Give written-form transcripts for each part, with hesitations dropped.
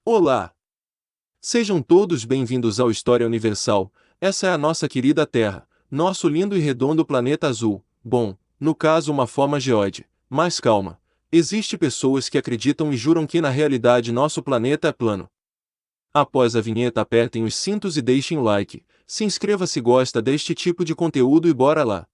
Olá! Sejam todos bem-vindos ao História Universal. Essa é a nossa querida Terra, nosso lindo e redondo planeta azul. Bom, no caso uma forma geóide. Mas calma, existem pessoas que acreditam e juram que na realidade nosso planeta é plano. Após a vinheta apertem os cintos e deixem o like, se inscreva se gosta deste tipo de conteúdo e bora lá!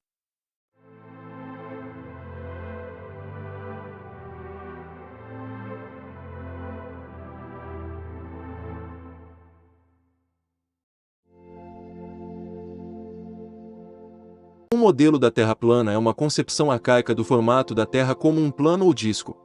O modelo da Terra plana é uma concepção arcaica do formato da Terra como um plano ou disco.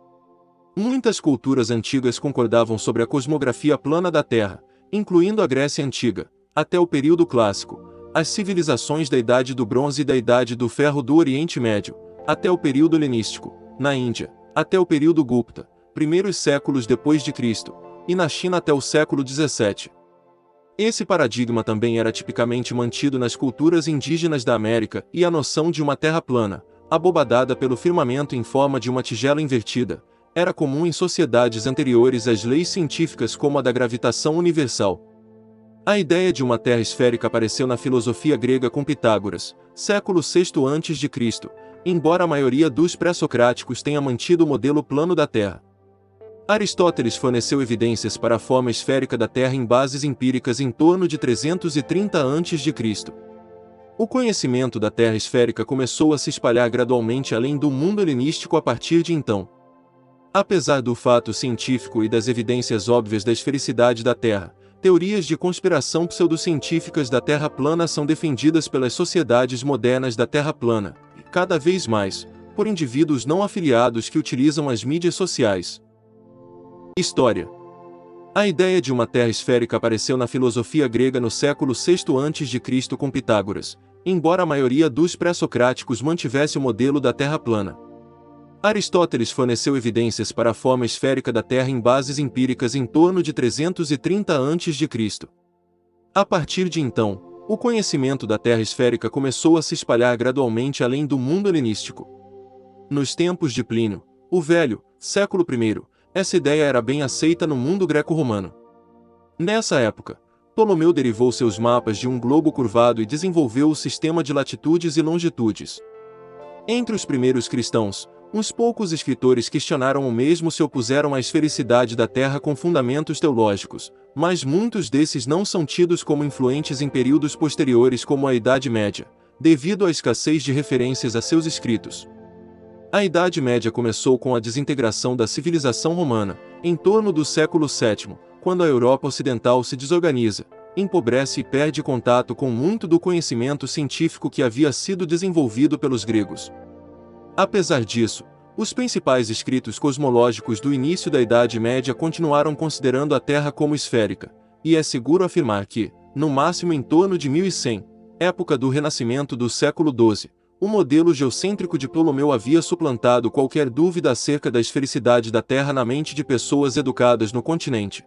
Muitas culturas antigas concordavam sobre a cosmografia plana da Terra, incluindo a Grécia Antiga, até o período clássico, as civilizações da Idade do Bronze e da Idade do Ferro do Oriente Médio, até o período helenístico, na Índia, até o período Gupta, primeiros séculos depois de Cristo, e na China até o século XVII. Esse paradigma também era tipicamente mantido nas culturas indígenas da América e a noção de uma terra plana, abobadada pelo firmamento em forma de uma tigela invertida, era comum em sociedades anteriores às leis científicas como a da gravitação universal. A ideia de uma terra esférica apareceu na filosofia grega com Pitágoras, século VI a.C., embora a maioria dos pré-socráticos tenha mantido o modelo plano da Terra. Aristóteles forneceu evidências para a forma esférica da Terra em bases empíricas em torno de 330 a.C. O conhecimento da Terra esférica começou a se espalhar gradualmente além do mundo helenístico a partir de então. Apesar do fato científico e das evidências óbvias da esfericidade da Terra, teorias de conspiração pseudocientíficas da Terra plana são defendidas pelas sociedades modernas da Terra plana, e cada vez mais, por indivíduos não afiliados que utilizam as mídias sociais. História. A ideia de uma terra esférica apareceu na filosofia grega no século VI a.C. com Pitágoras, embora a maioria dos pré-socráticos mantivesse o modelo da terra plana. Aristóteles forneceu evidências para a forma esférica da Terra em bases empíricas em torno de 330 a.C. A partir de então, o conhecimento da Terra esférica começou a se espalhar gradualmente além do mundo helenístico. Nos tempos de Plínio, o Velho, século I, essa ideia era bem aceita no mundo greco-romano. Nessa época, Ptolomeu derivou seus mapas de um globo curvado e desenvolveu o sistema de latitudes e longitudes. Entre os primeiros cristãos, uns poucos escritores questionaram o mesmo se opuseram à esfericidade da Terra com fundamentos teológicos, mas muitos desses não são tidos como influentes em períodos posteriores como a Idade Média, devido à escassez de referências a seus escritos. A Idade Média começou com a desintegração da civilização romana, em torno do século VII, quando a Europa Ocidental se desorganiza, empobrece e perde contato com muito do conhecimento científico que havia sido desenvolvido pelos gregos. Apesar disso, os principais escritos cosmológicos do início da Idade Média continuaram considerando a Terra como esférica, e é seguro afirmar que, no máximo em torno de 1100, época do Renascimento do século XII, o modelo geocêntrico de Ptolomeu havia suplantado qualquer dúvida acerca da esfericidade da Terra na mente de pessoas educadas no continente.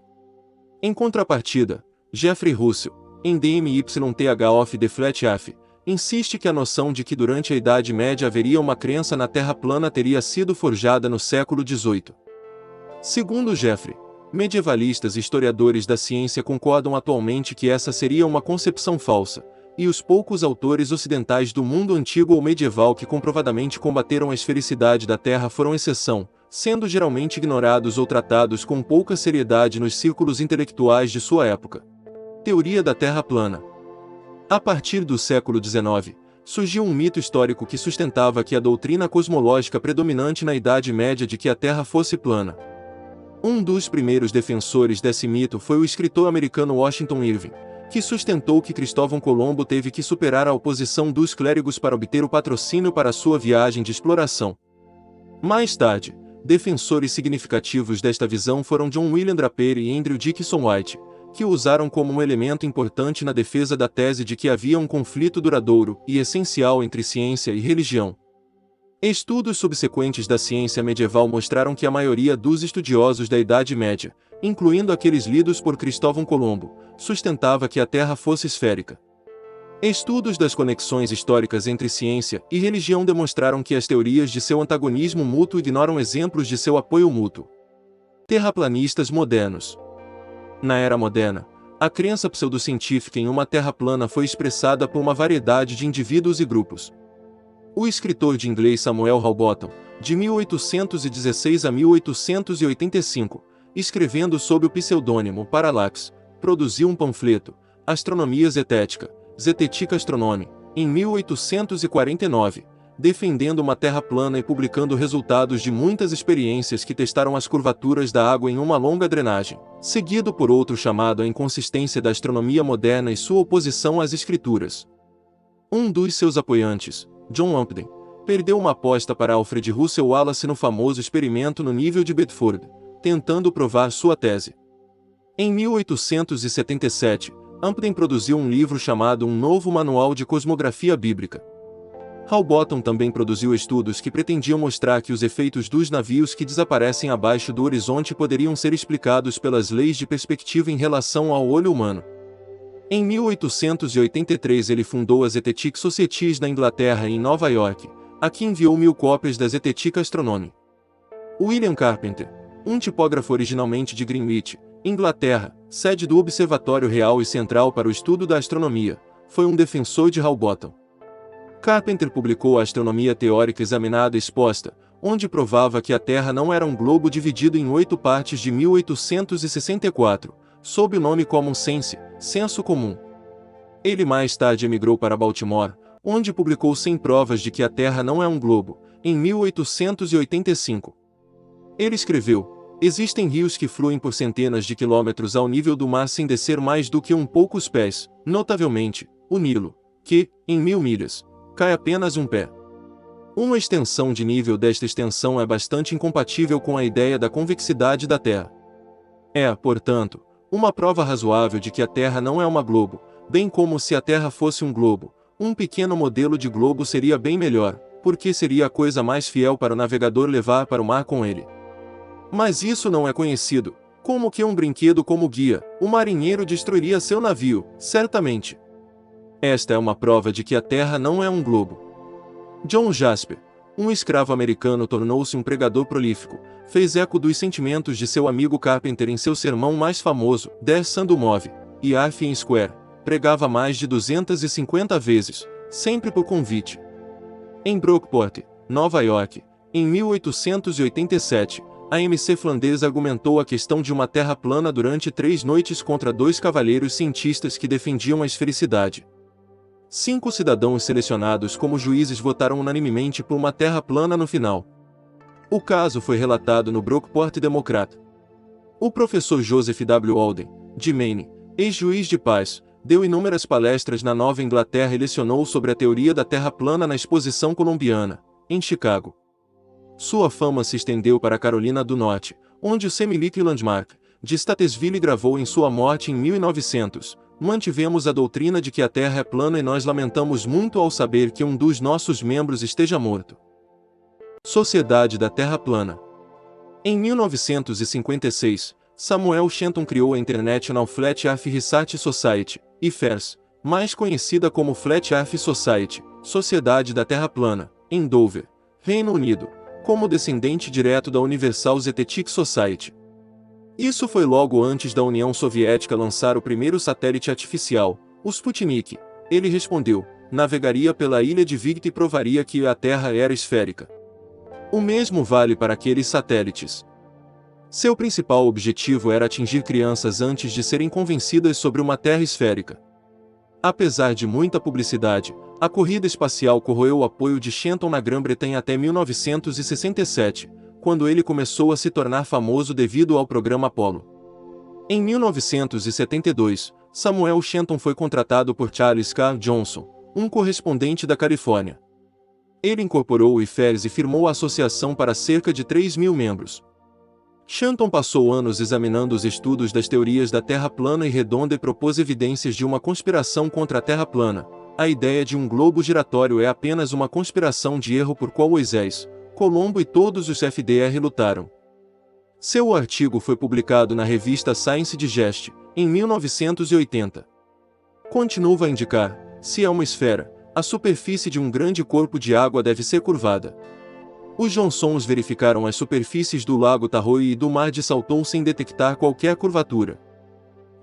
Em contrapartida, Geoffrey Russell, em DMYTH of the Flat Earth, insiste que a noção de que durante a Idade Média haveria uma crença na Terra plana teria sido forjada no século XVIII. Segundo Geoffrey, medievalistas e historiadores da ciência concordam atualmente que essa seria uma concepção falsa, e os poucos autores ocidentais do mundo antigo ou medieval que comprovadamente combateram a esfericidade da Terra foram exceção, sendo geralmente ignorados ou tratados com pouca seriedade nos círculos intelectuais de sua época. Teoria da Terra plana. A partir do século XIX, surgiu um mito histórico que sustentava que a doutrina cosmológica predominante na Idade Média de que a Terra fosse plana. Um dos primeiros defensores desse mito foi o escritor americano Washington Irving, que sustentou que Cristóvão Colombo teve que superar a oposição dos clérigos para obter o patrocínio para sua viagem de exploração. Mais tarde, defensores significativos desta visão foram John William Draper e Andrew Dickson White, que o usaram como um elemento importante na defesa da tese de que havia um conflito duradouro e essencial entre ciência e religião. Estudos subsequentes da ciência medieval mostraram que a maioria dos estudiosos da Idade Média, incluindo aqueles lidos por Cristóvão Colombo, sustentava que a Terra fosse esférica. Estudos das conexões históricas entre ciência e religião demonstraram que as teorias de seu antagonismo mútuo ignoram exemplos de seu apoio mútuo. Terraplanistas modernos. Na era moderna, a crença pseudocientífica em uma Terra plana foi expressada por uma variedade de indivíduos e grupos. O escritor de inglês Samuel Howbottom, de 1816 a 1885, escrevendo sob o pseudônimo Parallax, produziu um panfleto, Astronomia Zetética, Zetetica Astronomy, em 1849, defendendo uma Terra plana e publicando resultados de muitas experiências que testaram as curvaturas da água em uma longa drenagem, seguido por outro chamado A Inconsistência da Astronomia Moderna e sua oposição às Escrituras. Um dos seus apoiantes, John Lampden, perdeu uma aposta para Alfred Russel Wallace no famoso experimento no nível de Bedford, tentando provar sua tese. Em 1877, Lampden produziu um livro chamado Um Novo Manual de Cosmografia Bíblica. Howbottom também produziu estudos que pretendiam mostrar que os efeitos dos navios que desaparecem abaixo do horizonte poderiam ser explicados pelas leis de perspectiva em relação ao olho humano. Em 1883 ele fundou a Zetetic Societies na Inglaterra e em Nova York, a que enviou 1000 cópias da Zetetica Astronomy. William Carpenter, um tipógrafo originalmente de Greenwich, Inglaterra, sede do Observatório Real e Central para o Estudo da Astronomia, foi um defensor de Howbottom. Carpenter publicou a Astronomia Teórica Examinada e Exposta, onde provava que a Terra não era um globo dividido em 8 partes de 1864, sob o nome Common Sense, senso comum. Ele mais tarde emigrou para Baltimore, onde publicou 100 provas de que a Terra não é um globo, em 1885. Ele escreveu: existem rios que fluem por centenas de quilômetros ao nível do mar sem descer mais do que poucos pés, notavelmente, o Nilo, que, em 1000 milhas, cai apenas um pé. Uma extensão de nível desta extensão é bastante incompatível com a ideia da convexidade da Terra. É, portanto, uma prova razoável de que a Terra não é uma globo, bem como se a Terra fosse um globo, um pequeno modelo de globo seria bem melhor, porque seria a coisa mais fiel para o navegador levar para o mar com ele. Mas isso não é conhecido. Como que um brinquedo como guia, o marinheiro destruiria seu navio, certamente. Esta é uma prova de que a Terra não é um globo. John Jasper, um escravo americano, tornou-se um pregador prolífico, fez eco dos sentimentos de seu amigo Carpenter em seu sermão mais famoso, Der Sandumove, e Arfin Square, pregava mais de 250 vezes, sempre por convite. Em Brockport, Nova York, em 1887, a MC Flanders argumentou a questão de uma Terra plana durante 3 noites contra 2 cavalheiros cientistas que defendiam a esfericidade. 5 cidadãos selecionados como juízes votaram unanimemente por uma Terra plana no final. O caso foi relatado no Brockport Democrat. O professor Joseph W. Alden, de Maine, ex-juiz de paz, deu inúmeras palestras na Nova Inglaterra e lecionou sobre a teoria da Terra plana na Exposição Columbiana, em Chicago. Sua fama se estendeu para a Carolina do Norte, onde o Semilique Landmark, de Statesville, gravou em sua morte em 1900, mantivemos a doutrina de que a Terra é plana e nós lamentamos muito ao saber que um dos nossos membros esteja morto. Sociedade da Terra Plana. Em 1956, Samuel Shenton criou a International Flat Earth Research Society, IFERS, mais conhecida como Flat Earth Society, Sociedade da Terra Plana, em Dover, Reino Unido, como descendente direto da Universal Zetetic Society. Isso foi logo antes da União Soviética lançar o primeiro satélite artificial, o Sputnik. Ele respondeu: navegaria pela ilha de Vigt e provaria que a Terra era esférica. O mesmo vale para aqueles satélites. Seu principal objetivo era atingir crianças antes de serem convencidas sobre uma Terra esférica. Apesar de muita publicidade, a corrida espacial corroeu o apoio de Shenton na Grã-Bretanha até 1967, quando ele começou a se tornar famoso devido ao programa Apollo. Em 1972, Samuel Shenton foi contratado por Charles K. Johnson, um correspondente da Califórnia. Ele incorporou o IFERS e firmou a associação para cerca de 3.000 membros. Shenton passou anos examinando os estudos das teorias da Terra plana e redonda e propôs evidências de uma conspiração contra a Terra plana. A ideia de um globo giratório é apenas uma conspiração de erro por qual Moisés, Colombo e todos os FDR lutaram. Seu artigo foi publicado na revista Science Digest, em 1980. Continua a indicar: se é uma esfera, a superfície de um grande corpo de água deve ser curvada. Os Johnsons verificaram as superfícies do lago Tahoe e do mar de Salton sem detectar qualquer curvatura.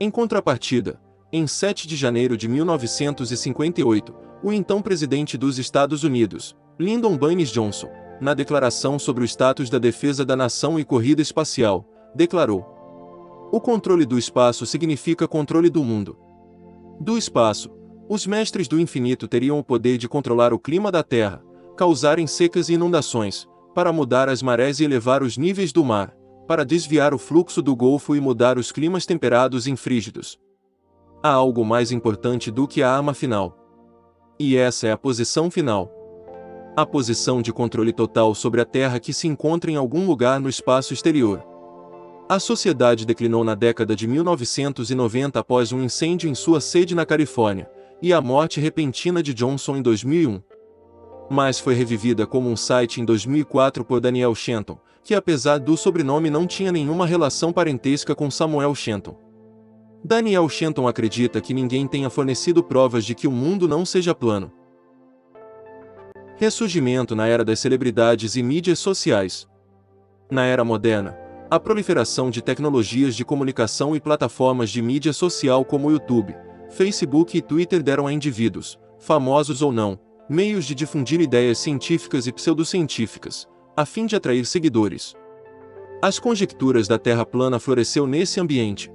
Em contrapartida, em 7 de janeiro de 1958, o então presidente dos Estados Unidos, Lyndon Baines Johnson, na Declaração sobre o Status da Defesa da Nação e Corrida Espacial, declarou: o controle do espaço significa controle do mundo. Do espaço, os mestres do infinito teriam o poder de controlar o clima da Terra, causarem secas e inundações, para mudar as marés e elevar os níveis do mar, para desviar o fluxo do Golfo e mudar os climas temperados em frígidos. Há algo mais importante do que a arma final. E essa é a posição final. A posição de controle total sobre a Terra que se encontra em algum lugar no espaço exterior. A sociedade declinou na década de 1990 após um incêndio em sua sede na Califórnia, e a morte repentina de Johnson em 2001. Mas foi revivida como um site em 2004 por Daniel Shenton, que apesar do sobrenome não tinha nenhuma relação parentesca com Samuel Shenton. Daniel Shenton acredita que ninguém tenha fornecido provas de que o mundo não seja plano. Ressurgimento na era das celebridades e mídias sociais. Na era moderna, a proliferação de tecnologias de comunicação e plataformas de mídia social como YouTube, Facebook e Twitter deram a indivíduos, famosos ou não, meios de difundir ideias científicas e pseudocientíficas, a fim de atrair seguidores. As conjecturas da Terra plana floresceu nesse ambiente.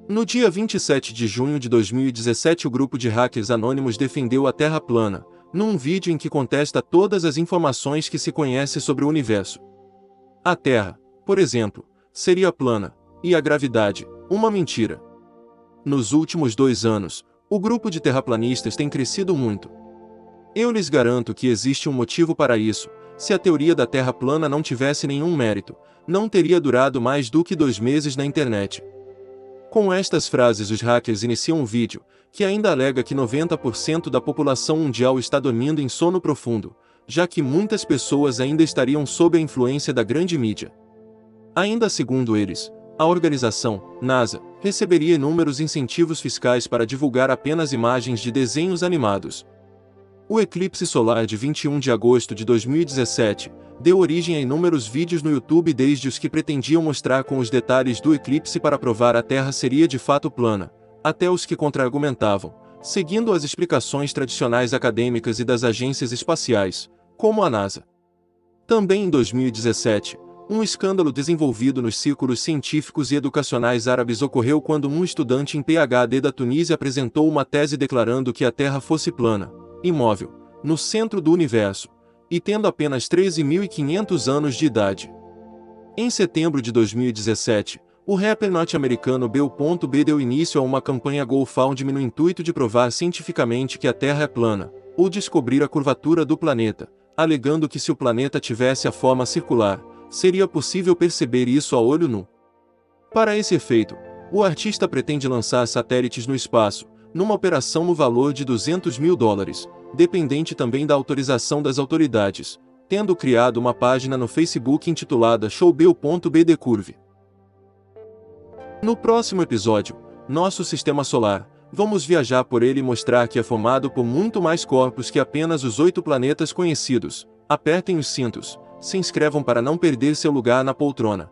No dia 27 de junho de 2017, o grupo de hackers anônimos defendeu a Terra plana, num vídeo em que contesta todas as informações que se conhece sobre o universo. A Terra, por exemplo, seria plana, e a gravidade, uma mentira. Nos últimos 2 anos, o grupo de terraplanistas tem crescido muito. Eu lhes garanto que existe um motivo para isso. Se a teoria da Terra plana não tivesse nenhum mérito, não teria durado mais do que 2 meses na internet. Com estas frases, os hackers iniciam um vídeo, que ainda alega que 90% da população mundial está dormindo em sono profundo, já que muitas pessoas ainda estariam sob a influência da grande mídia. Ainda segundo eles, a organização, NASA, receberia inúmeros incentivos fiscais para divulgar apenas imagens de desenhos animados. O eclipse solar de 21 de agosto de 2017 deu origem a inúmeros vídeos no YouTube, desde os que pretendiam mostrar com os detalhes do eclipse para provar a Terra seria de fato plana, até os que contra-argumentavam, seguindo as explicações tradicionais acadêmicas e das agências espaciais, como a NASA. Também em 2017, um escândalo desenvolvido nos círculos científicos e educacionais árabes ocorreu quando um estudante em PhD da Tunísia apresentou uma tese declarando que a Terra fosse plana, imóvel, no centro do universo, e tendo apenas 13.500 anos de idade. Em setembro de 2017, o rapper norte-americano Bill.B deu início a uma campanha GoFundMe no intuito de provar cientificamente que a Terra é plana, ou descobrir a curvatura do planeta, alegando que se o planeta tivesse a forma circular, seria possível perceber isso a olho nu. Para esse efeito, o artista pretende lançar satélites no espaço, numa operação no valor de $200 mil, dependente também da autorização das autoridades, tendo criado uma página no Facebook intitulada Showbill.bd Curve. No próximo episódio, nosso Sistema Solar, vamos viajar por ele e mostrar que é formado por muito mais corpos que apenas os 8 planetas conhecidos. Apertem os cintos, se inscrevam para não perder seu lugar na poltrona.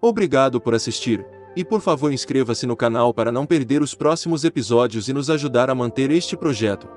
Obrigado por assistir, e por favor inscreva-se no canal para não perder os próximos episódios e nos ajudar a manter este projeto.